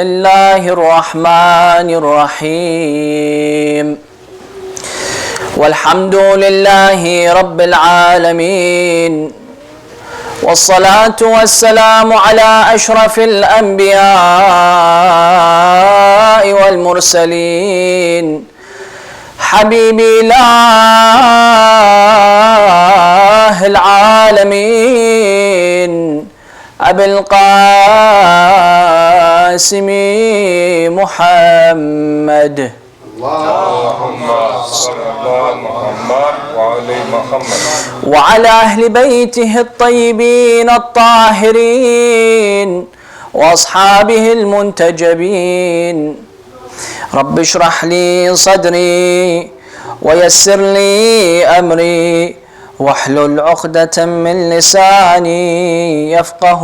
الله الرحمن الرحيم والحمد لله رب العالمين والصلاة والسلام على أشرف الأنبياء والمرسلين حبيب الله العالمين أبي القاسم محمد اللهم صل على محمد وعلى محمد وعلى أهل بيته الطيبين الطاهرين وأصحابه المنتجبين رب اشرح لي صدري ويسر لي أمري واحلل عقدة من لساني يفقه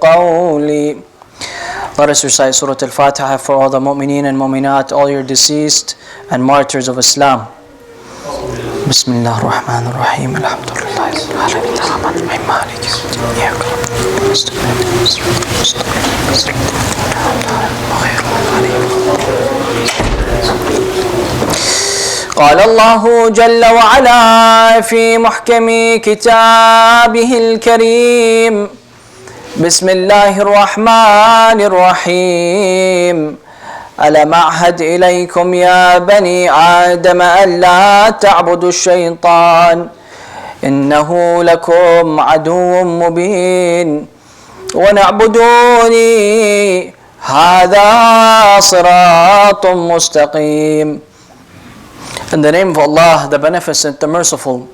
قولي. Let us recite Surah Al-Fatiha for all the mu'mineen and mu'minat, all your deceased and martyrs of Islam. Bismillah ar-Rahman ar-Rahim. Alhamdulillah Rabbil Alamin. Ar-Rahman Malik قال الله جل وعلا في محكم كتابه الكريم بسم الله الرحمن الرحيم ألم أعهد إليكم يا بني آدم ألا تعبدوا الشيطان إنه لكم عدو مبين ونعبدوني هذا صراط مستقيم. In the name of Allah, the Beneficent, the Merciful.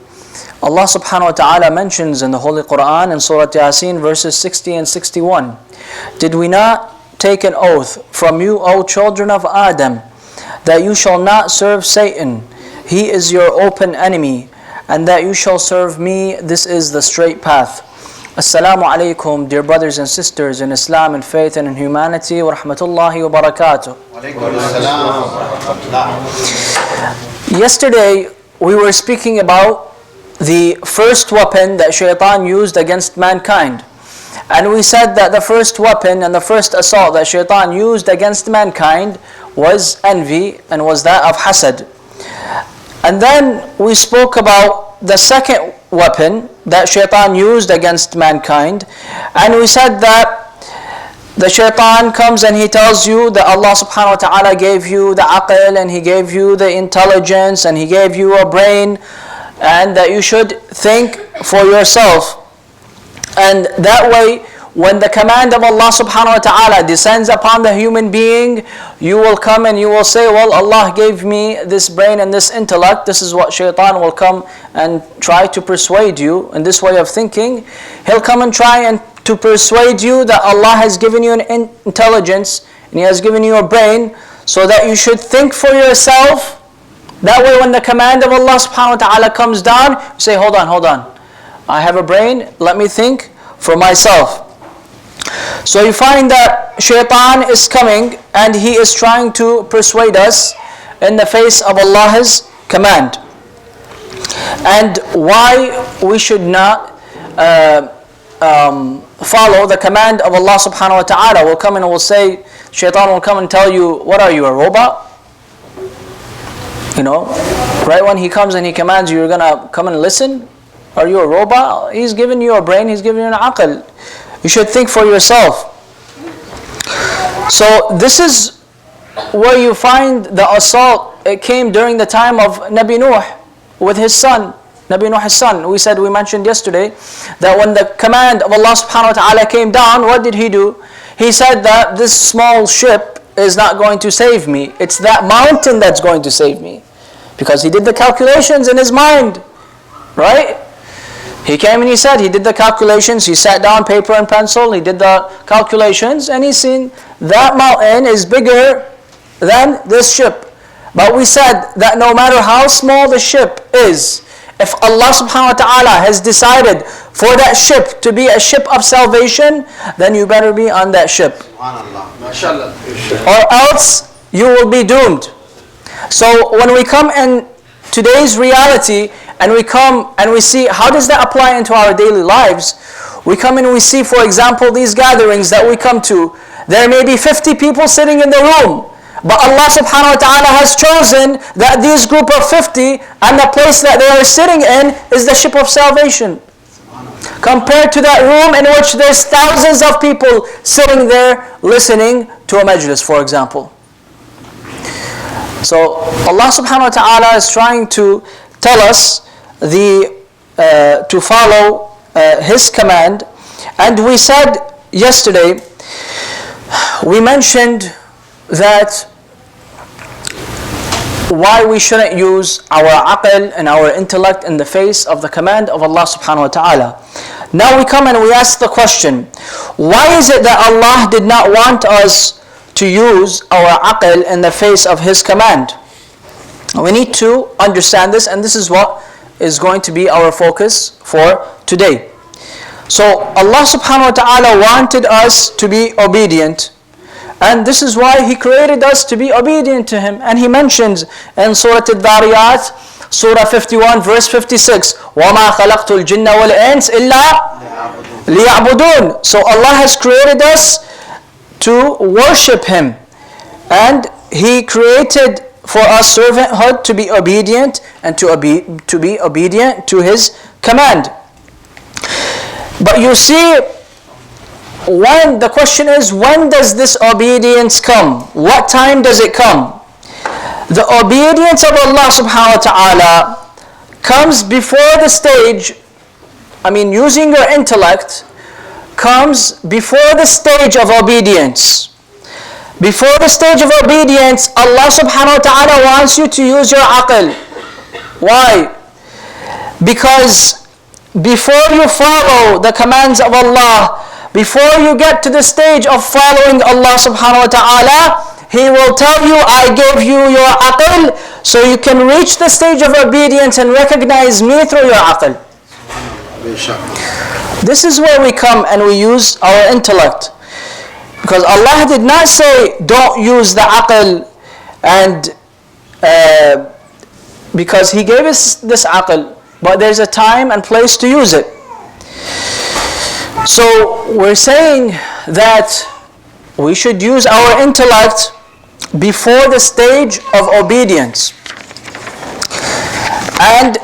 Allah subhanahu wa ta'ala mentions in the Holy Quran in Surah Yasin verses 60 and 61, did we not take an oath from you, O children of Adam, that you shall not serve Satan, he is your open enemy, and that you shall serve me, this is the straight path. Assalamu alaikum, dear brothers and sisters in Islam and faith and in humanity, wa rahmatullahi wa barakatuh. Yesterday we were speaking about the first weapon that shaitan used against mankind. And we said that the first weapon and the first assault that shaitan used against mankind was envy and was that of hasad. And then we spoke about the second weapon that shaitan used against mankind. And we said that the shaitan comes and he tells you that Allah subhanahu wa ta'ala gave you the aql and he gave you the intelligence and he gave you a brain and that you should think for yourself. And that way, when the command of Allah subhanahu wa ta'ala descends upon the human being, you will come and you will say, well, Allah gave me this brain and this intellect. This is what shaitan will come and try to persuade you in this way of thinking. He'll come and try and to persuade you that Allah has given you an intelligence and He has given you a brain so that you should think for yourself. That way when the command of Allah subhanahu wa ta'ala comes down, you say, hold on. I have a brain, let me think for myself. So you find that shaitan is coming and he is trying to persuade us in the face of Allah's command. And why we should not follow the command of Allah subhanahu wa ta'ala. Will come and will say, shaitan will come and tell you, what are you, a robot? You know, right when he comes and he commands you, you're going to come and listen? Are you a robot? He's given you a brain, He's given you an aql. You should think for yourself. So this is where you find the assault. It came during the time of Nabi Nuh with his son. Nabi Nuh's son. We mentioned yesterday that when the command of Allah subhanahu wa ta'ala came down, what did he do? He said that this small ship is not going to save me. It's that mountain that's going to save me. Because he did the calculations in his mind. Right? He came and he said, he did the calculations, he sat down, paper and pencil, he did the calculations, and he's seen that mountain is bigger than this ship. But we said that no matter how small the ship is, if Allah subhanahu wa ta'ala has decided for that ship to be a ship of salvation, then you better be on that ship. Or else you will be doomed. So when we come in today's reality, and we come and we see how does that apply into our daily lives, we come and we see, for example, these gatherings that we come to, There may be 50 people sitting in the room, but Allah subhanahu wa ta'ala has chosen that this group of 50 and the place that they are sitting in is the ship of salvation. Compared to that room in which there's thousands of people sitting there listening to a majlis, for example. So Allah subhanahu wa ta'ala is trying to tell us to follow His command. And we said yesterday, we mentioned that why we shouldn't use our aql and our intellect in the face of the command of Allah subhanahu wa ta'ala. Now we come and we ask the question, why is it that Allah did not want us to use our aql in the face of His command? We need to understand this, and this is what is going to be our focus for today. So Allah subhanahu wa ta'ala wanted us to be obedient, and this is why He created us to be obedient to Him. And He mentions in Surah Al-Dhariyat, Surah 51, verse 56, وَمَا خَلَقْتُ الْجِنَّ وَالْإِنسَ إِلَّا لِيَعْبُدُونَ. So Allah has created us to worship Him, and He created for us servanthood to be obedient and to be obedient to His command. But you see, when the question is, when does this obedience come? What time does it come? The obedience of Allah subhanahu wa ta'ala comes before the stage, using your intellect, comes before the stage of obedience. Before the stage of obedience, Allah subhanahu wa ta'ala wants you to use your aql. Why? Because before you follow the commands of Allah, before you get to the stage of following Allah subhanahu wa ta'ala, He will tell you, I gave you your aql, so you can reach the stage of obedience and recognize me through your aql. This is where we come and we use our intellect. Because Allah did not say, don't use the aql, and because He gave us this aql, but there's a time and place to use it. So we're saying that we should use our intellect before the stage of obedience. And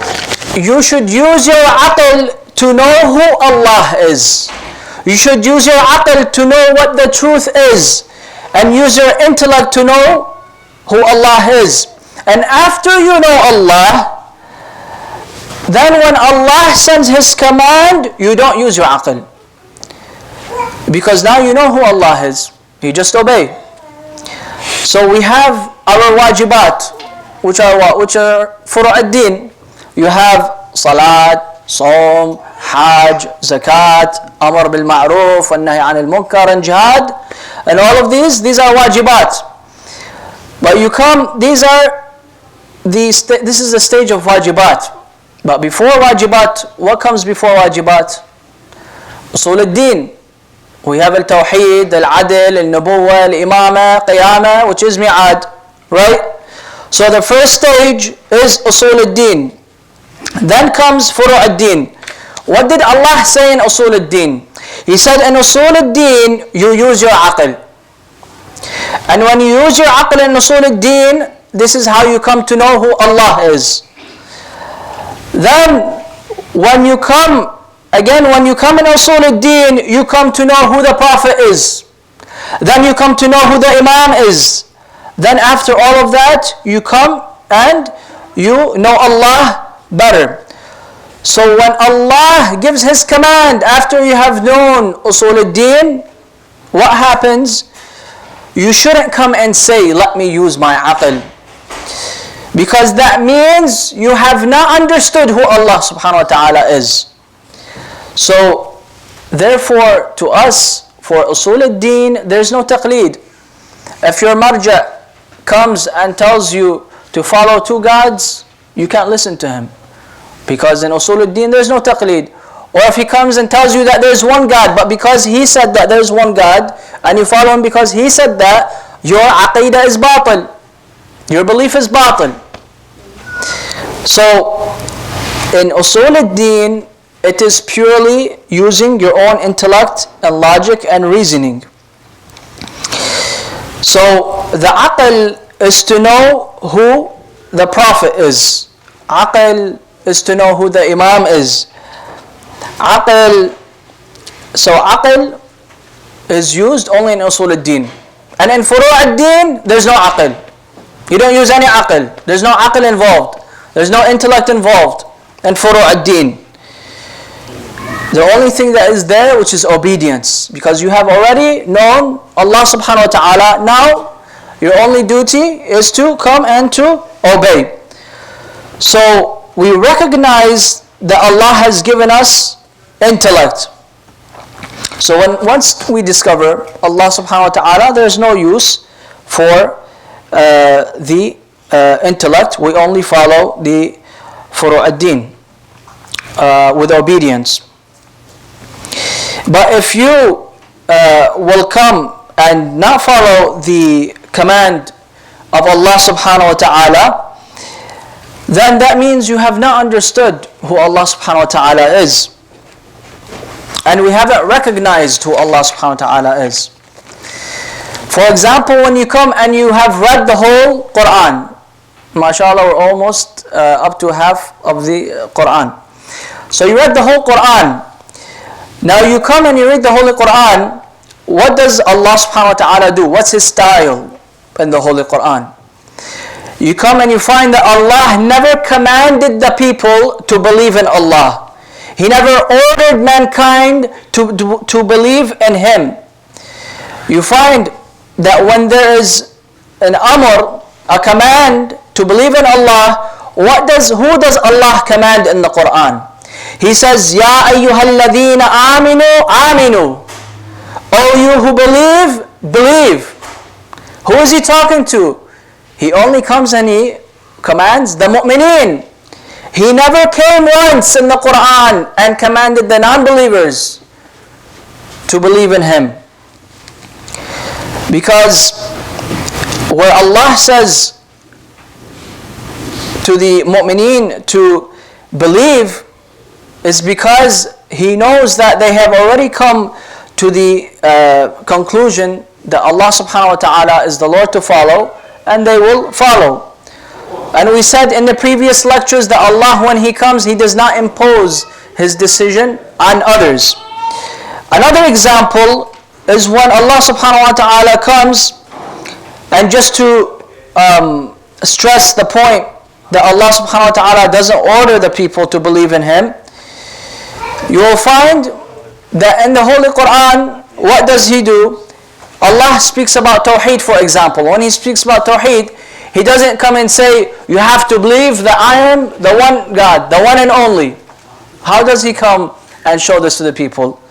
you should use your aql to know who Allah is. You should use your aql to know what the truth is, and use your intellect to know who Allah is. And after you know Allah, then when Allah sends His command, you don't use your aql. Because now you know who Allah is. You just obey. So we have our wajibat, which are what? Which are furu' ad-din. You have salat, Sawm, Hajj, Zakat, Amr bil Ma'ruf, and Nahy anil Munkar, and Jihad, and all of these are wajibat. But you come, this is the stage of wajibat. But before wajibat, what comes before wajibat? Usul ad-din. We have al-Tawheed, al-Adl, al-Nubuwwah, al-Imamah, Qiyamah, which is Mi'ad, right? So the first stage is Usul ad-Din. Then comes Furu' ad-Din. What did Allah say in Usul ad-Din? He said in Usul ad-Din, you use your aql. And when you use your aql in Usul ad-Din, this is how you come to know who Allah is. Then, when you come in Usul ad-Din, you come to know who the Prophet is. Then you come to know who the Imam is. Then after all of that, you come and you know Allah better. So when Allah gives His command, after you have known Usul ad-Din, what happens? You shouldn't come and say, let me use my aql. Because that means you have not understood who Allah subhanahu wa ta'ala is. So, therefore, to us, for Usul ad-Din, there's no taqleed. If your marja comes and tells you to follow two gods, you can't listen to him. Because in Usul ad-Din, there's no taqleed. Or if he comes and tells you that there's one God, but because he said that there's one God, and you follow him because he said that, your aqidah is batil. Your belief is batil. So, in Usul ad-Din, it is purely using your own intellect and logic and reasoning. So the aql is to know who the Prophet is. Aql is to know who the Imam is. Aql, so aql is used only in usul ad-din. And in furu' ad-din, there's no aql. You don't use any aql. There's no aql involved. There's no intellect involved in furu' ad-din. The only thing that is there, which is obedience. Because you have already known Allah subhanahu wa ta'ala. Now, your only duty is to come and to obey. So, we recognize that Allah has given us intellect. So, once we discover Allah subhanahu wa ta'ala, there is no use for the intellect. We only follow the furu' ad-din with obedience. But if you will come and not follow the command of Allah subhanahu wa ta'ala, then that means you have not understood who Allah subhanahu wa ta'ala is. And we haven't recognized who Allah subhanahu wa ta'ala is. For example, when you come and you have read the whole Quran, mashallah, we're almost up to half of the Quran. So you read the whole Quran. Now you come and you read the Holy Quran. What does Allah subhanahu wa ta'ala do? What's His style in the Holy Quran? You come and you find that Allah never commanded the people to believe in Allah. He never ordered mankind to believe in Him. You find that when there is an amr, a command to believe in Allah, who does Allah command in the Quran? He says, Ya ayyuhalladhina aminu, aminu. O you who believe, believe. Who is He talking to? He only comes and He commands the mu'mineen. He never came once in the Quran and commanded the non-believers to believe in Him. Because where Allah says to the mu'mineen to believe is because He knows that they have already come to the conclusion that Allah subhanahu wa ta'ala is the Lord to follow, and they will follow. And we said in the previous lectures that Allah, when He comes, He does not impose His decision on others. Another example is when Allah subhanahu wa ta'ala comes, and just to stress the point that Allah subhanahu wa ta'ala doesn't order the people to believe in Him, you will find that in the Holy Quran, what does He do? Allah speaks about Tawheed, for example. When He speaks about Tawheed, He doesn't come and say, you have to believe that I am the one God, the one and only. How does He come and show this to the people?